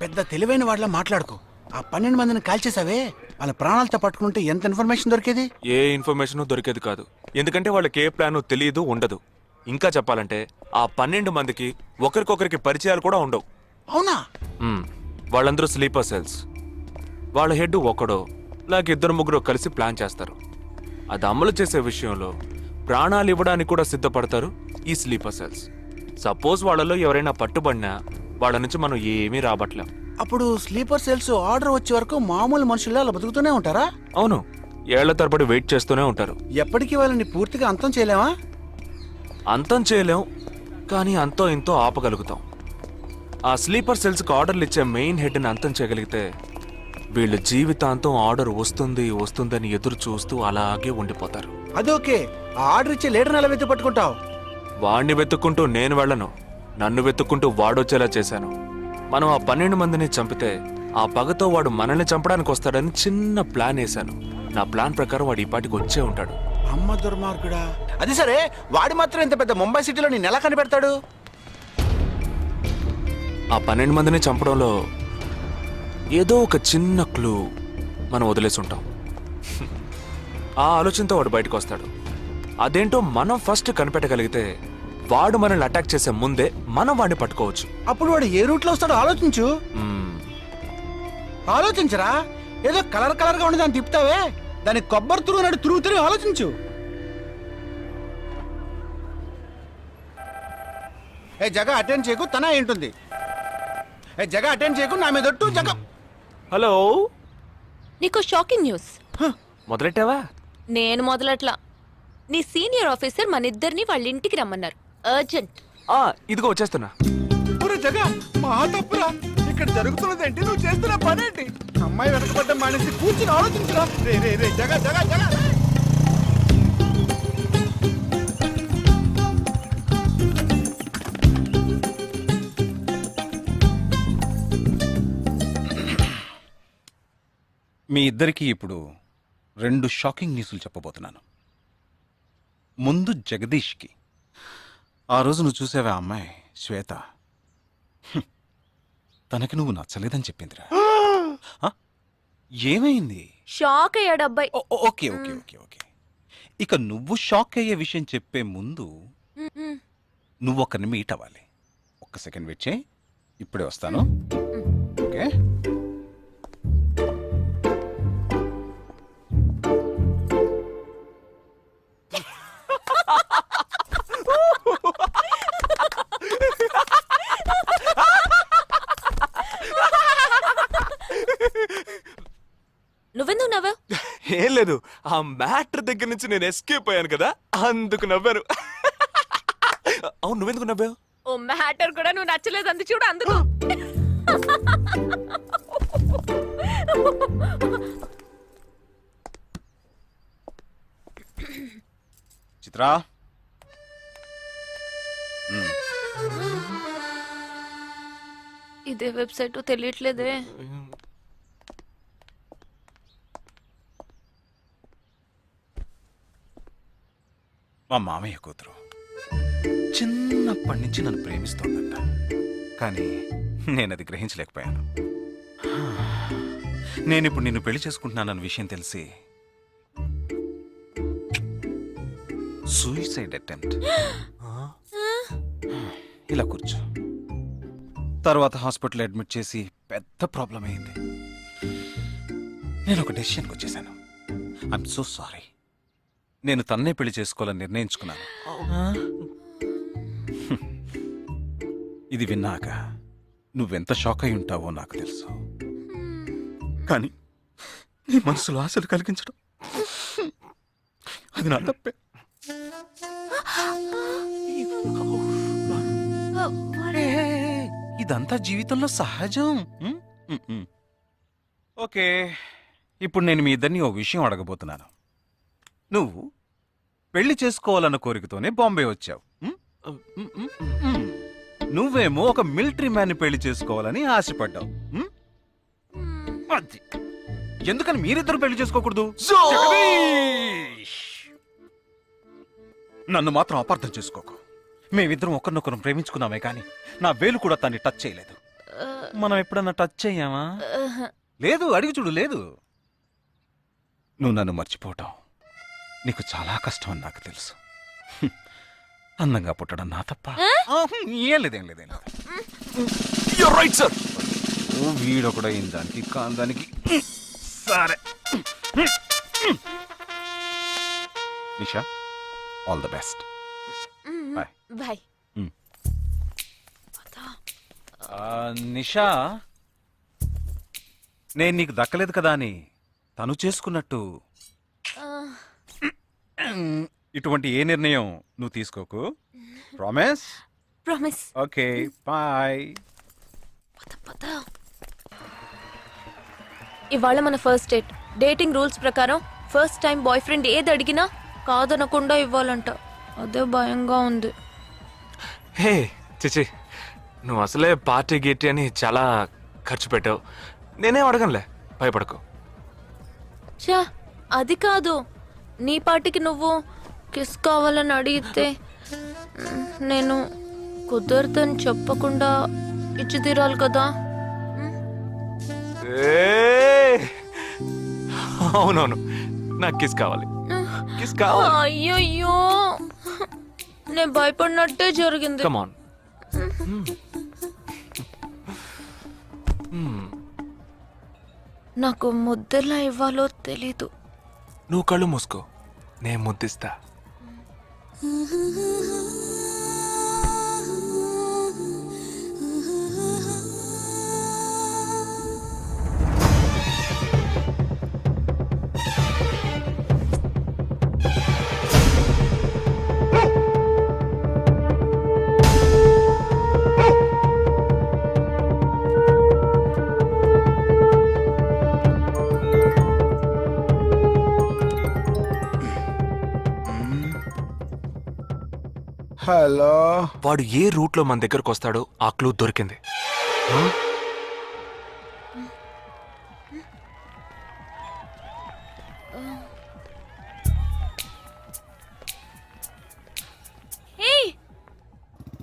పెద్ద తెలివైన వాళ్ళ మాట్లాడుకో. ఆ 12 మందిని కాల్చేసావే, వాళ్ళ ప్రాణాలతో పట్టుకుంటే ఎంత ఇన్ఫర్మేషన్ దొరికేది? ఏ ఇన్ఫర్మేషన్ దొరికేది కాదు. ఎందుకంటే వాళ్ళకి ఏ ప్లాన్ తెలియదు, ఉండదు. ఇంకా చెప్పాలంటే ఆ 12 మందికి ఒకరికొకరికి పరిచయాలు కూడా ఉండవు. అవునా? వాళ్ళందరూ స్లీపర్ సెల్స్. వాళ్ళ హెడ్ ఒకడో లేక ఇద్దరు ముగ్గురు కలిసి ప్లాన్ చేస్తారు. అది అమలు చేసే విషయంలో ప్రాణాలు ఇవ్వడానికి కూడా సిద్ధపడతారు ఈ స్లీపర్ సెల్స్. సపోజ్ వాళ్ళలో ఎవరైనా పట్టుబడినా వాళ్ళ నుంచి మనం ఏమీ రాబట్లేం. అప్పుడు స్లీపర్ సెల్స్ ఆర్డర్ వచ్చే వరకు మామూలు మనుషుల్లో అలా బతుకుతూనే ఉంటారా? అవును, ఏళ్ల తరబడి వెయిట్ చేస్తూనే ఉంటారు. ఎప్పటికీ వాళ్ళని పూర్తిగా అంతం చేయలేమా? అంతం చేయలేం, కానీ అంతో ఇంతో ఆపగలుగుతాం. ఆ స్లీపర్ సెల్స్కి ఆర్డర్లు ఇచ్చే మెయిన్ హెడ్ని అంతం చేయగలిగితే వీళ్ళు జీవితాంతం ఆర్డర్ వస్తుందని ఎదురు చూస్తూ అలాగే ఉండిపోతారు. అదోకే. ఆ ఆర్డర్ ఇచ్చే లీడర్ని ఎలా వెతుకు పట్టుకుంటావు? వాణ్ణి వెతుక్కుంటూ నేను వెళ్ళను, నన్ను వెతుక్కుంటూ వాడొచ్చేలా చేశాను. మనం ఆ 12 మందిని చంపితే ఆ పగతో వాడు మనల్ని చంపడానికి వస్తాడని చిన్న ప్లాన్ వేశాను. నా ప్లాన్ ప్రకారం వాడు ఈ పాటికి వచ్చే ఉంటాడు. అమ్మ దుర్మార్గుడా! అది సరే, వాడి మాత్రం ఇంత పెద్ద ముంబై సిటీలో నేను ఎలా కనిపెడతాడు? ఆ 12 మందిని చంపడంలో ఏదో ఒక చిన్న క్లూ మనం వదిలేసి ఉంటాం. ఆ ఆలోచనతో వాడు బయటకు వస్తాడు. అదేంటో మనం ఫస్ట్ కనిపెట్టగలిగితే వాడు మనల్ని అటాక్ చేసే ముందే మనం వాడిని పట్టుకోవచ్చు. అప్పుడు వాడు ఏ రూట్ లో వస్తాడో ఆలోచించు. ఆలోచించరా? ఏదో కలర్ కలర్ గా ఉండి దాన్ని తిప్పుతావే, దాన్ని కొబ్బరి తురుగు నాడు తిరుగుతూనే ఆలోచించు. ఏ జగ అటెండ్ చేయకు, తన ఏంటుంది? ఏ జగ అటెండ్ చేయకు, నా మీద ఒట్టు జగ. హలో, నీకు షాకింగ్ న్యూస్. మొదలెట్టావా? నేను మొదలట్లా. నీ సీనియర్ ఆఫీసర్ మన ఇద్దరిని వాళ్ళ ఇంటికి రమ్మన్నారు. అర్జెంట్. ఇదిగో వచ్చేస్తున్నా. జగ మా తప్పురా, ఇక్కడ జరుగుతున్నదేంటి, నువ్వు చేస్తున్న పనేంటి? అమ్మాయి వెనకబడ్డ మానేసి కూర్చుని ఆలోచించరా. రే రే రే జగ జగ జగ. మీ ఇద్దరికీ ఇప్పుడు 2 షాకింగ్ న్యూస్లు చెప్పబోతున్నాను. ముందు జగదీష్కి. ఆ రోజు నువ్వు చూసావా అమ్మాయి శ్వేత? తనకి నువ్వు నచ్చలేదని చెప్పిందిరా. ఏమైంది? షాక్ అయ్యాడు అబ్బాయి. Okay okay okay okay. ఇక నువ్వు షాక్ అయ్యే విషయం చెప్పే ముందు నువ్వు ఒకరిని మీట్ అవ్వాలి. ఒక్క సెకండ్ వెయిట్ చేయి, ఇప్పుడే వస్తాను. ఓకే. నువ్వెందుకు నవ్వావు? ఏం లేదు, ఆ మ్యాటర్ దగ్గర నుంచి నేను ఎస్కేప్ అయ్యాను కదా, అందుకు నవ్వాను. అవును, నువ్వెందుకు నవ్వావు? ఓ మ్యాటర్ కూడా నువ్వు నచ్చలేదు అంది చూడు, అందుకు. చిత్రా, ఇదే వెబ్సైట్ తెలియట్లేదే. మా మామయ్య కూతురు చిన్నప్పటి నుంచి నన్ను ప్రేమిస్తోందంట, కానీ నేనది గ్రహించలేకపోయాను. నేనిప్పుడు నిన్ను పెళ్లి చేసుకుంటున్నానన్న విషయం తెలిసి సూసైడ్ అటెంప్ట్. ఇలా కూర్చో. తర్వాత హాస్పిటల్ అడ్మిట్ చేసి పెద్ద ప్రాబ్లం అయింది. నేను ఒక డెసిషన్కి వచ్చేసాను. I'm so sorry. నేను తన్నే పెళ్లి చేసుకోవాలని నిర్ణయించుకున్నాను. ఇది విన్నాక నువ్వెంత షాక్ అయి ఉంటావో నాకు తెలుసు, కానీ నీ మనసులో ఆశలు కలిగించడం అది నా తప్పే. ఇదంతా జీవితంలో సహజం. ఓకే, ఇప్పుడు నేను మీ ఇద్దరిని ఓ విషయం అడగబోతున్నాను. నువ్వు పెళ్లి చేసుకోవాలన్న కోరికతోనే బాంబే వచ్చావు. నువ్వేమో ఒక మిలిటరీ మ్యాన్ పెళ్లి చేసుకోవాలని ఆశపడ్డావు. అది ఎందుకని మీరిద్దరు పెళ్లి చేసుకోకూడదు? నన్ను మాత్రం అపార్థం చేసుకోకు. మేమిద్దరం ఒకరినొకరు ప్రేమించుకున్నామే కానీ నా వేలు కూడా తన్ని టచ్ చేయలేదు. మనం ఎప్పుడన్నా టచ్ అయ్యామా? లేదు, అడిగి చూడు. లేదు. నువ్వు నన్ను మర్చిపోవటం నీకు చాలా కష్టం అని నాకు తెలుసు. హ్మ్. అందంగా పుట్టడం నా తప్ప. ఏం లేదేం లేదేం లేదు. You're right, sir. ఓ వీడొకడు అయిన దానికి కాందానికి. సరే Nisha, all the best. Bye. Bye. Nisha, నేను నీకు దక్కలేదు కదా అని తను చేసుకున్నట్టు ఇటువంటి ఏ నిర్ణయం నువ్వు తీసుకోకు. ప్రామిస్? ప్రామిస్. Okay, bye. ఇవాళ మన ఫస్ట్ డేట్. డేటింగ్ రూల్స్ ప్రకారం ఫస్ట్ టైం బాయ్ ఫ్రెండ్ ఏది అడిగినా కాదనకుండా ఇవ్వాలంట. అదే భయంగా ఉంది. హే చిచి, నువ్వు అసలే పార్టీ గీటీ అని చాలా ఖర్చు పెట్టావు. నేనేం అడగనులే, భయపడకు. చా, అది కాదు. నీ పార్టీకి నువ్వు కిస్ కావాలని అడిగితే నేను కుదరదని చెప్పకుండా ఇచ్చి తీరాలి కదా. ఏయ్! అవునవును, నాకు కిస్ కావాలి. కిస్ కావాలి. అయ్యయ్యో, నేను భయపడినట్టే జరిగింది. Come on. నాకు ముద్దెలా ఇవ్వాలో తెలీదు. నువ్వు కళ్ళు మూసుకో, నేను ముద్దిస్తా. హలో. వాడు ఏ రూట్ లో మన దగ్గరకు వస్తాడో ఆ క్లూ దొరికింది.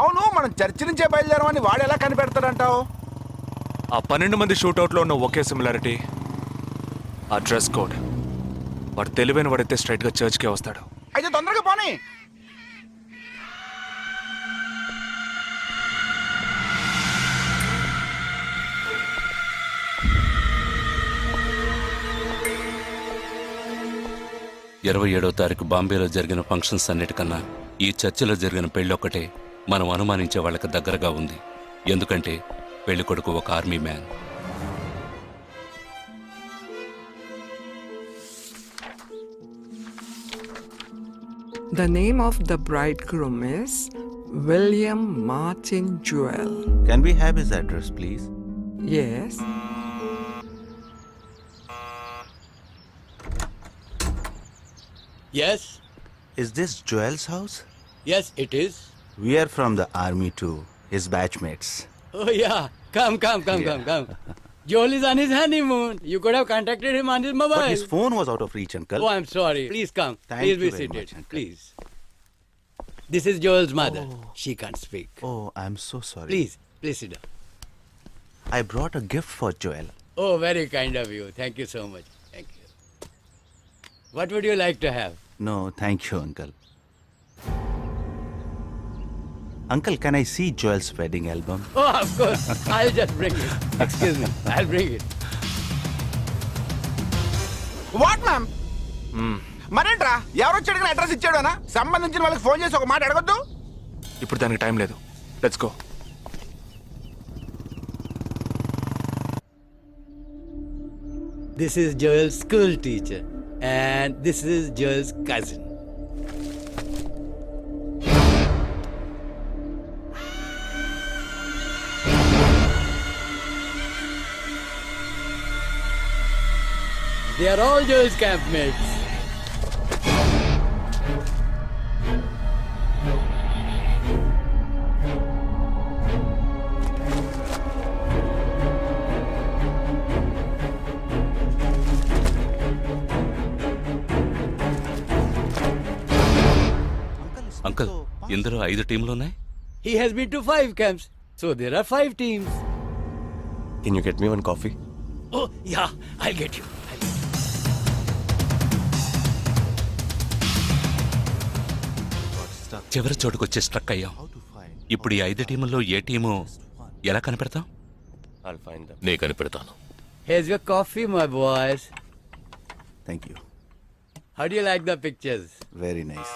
అవును, మనం చర్చి నుంచే బయలుదేరమని వాడు ఎలా కనిపెడతాడంటావు? ఆ 12 మంది షూట్అవుట్ లో ఉన్న ఒకే సిమిలారిటీ, ఆ డ్రెస్ కోడ్. వాడు తెలివైన వాడైతే స్ట్రైట్ గా చర్చ్కే వస్తాడు. అయితే తొందరగా పోనీ. ఇరవై 27వ తారీఖు బాంబేలో జరిగిన ఫంక్షన్స్ అన్నిటికన్నా ఈ చర్చిలో జరిగిన పెళ్ళొక్కటే మనం అనుమానించే వాళ్ళకి దగ్గరగా ఉంది. ఎందుకంటే పెళ్లి కొడుకు ఒక army man. The name of the bridegroom is William Martin Jewell. Can we have his address, please? Yes. Yes, Is this Joel's house? yes, it is. We are from the army too, his batchmates. Oh, yeah. Come. Joel is on his honeymoon. You could have contacted him on his mobile. But his phone was out of reach, uncle. Oh, I'm sorry. Please come. Thank Please you be very seated. much, uncle. Please. This is Joel's mother. She can't speak. Oh, I'm so sorry. Please sit down. I brought a gift for Joel. Oh, very kind of you. Thank you so much. Thank you. What would you like to have? No, thank you, uncle. Uncle, can I see Joel's wedding album? Oh, of course. I'll just bring it. Excuse me. I'll bring it. What ma'am? మరేంట్రా, ఎవరు వచ్చాడు address ఇచ్చాడు అనా? సంబంధించిన వాళ్ళకి phone చేసి ఒక మాట అడగొద్దు. ఇప్పుడు దానికి టైం లేదు. Let's go. This is Joel's school teacher. And this is Joel's cousin. They are all Joel's campmates. Uncle, ఇందులో 5 టీంలున్నాయి. He has been to 5 camps. So there are 5 teams. Can you get me one coffee? Oh, yeah, I'll get you. చివరి చోటుకొచ్చి struck అయ్యాం. ఇప్పుడు ఈ 5 టీముల్లో ఏ team ఎలా కనిపెడతాం? I'll find them. నే కనిపెడతాను. Here's your coffee, my boys. Thank you. How do you like the pictures? Very nice.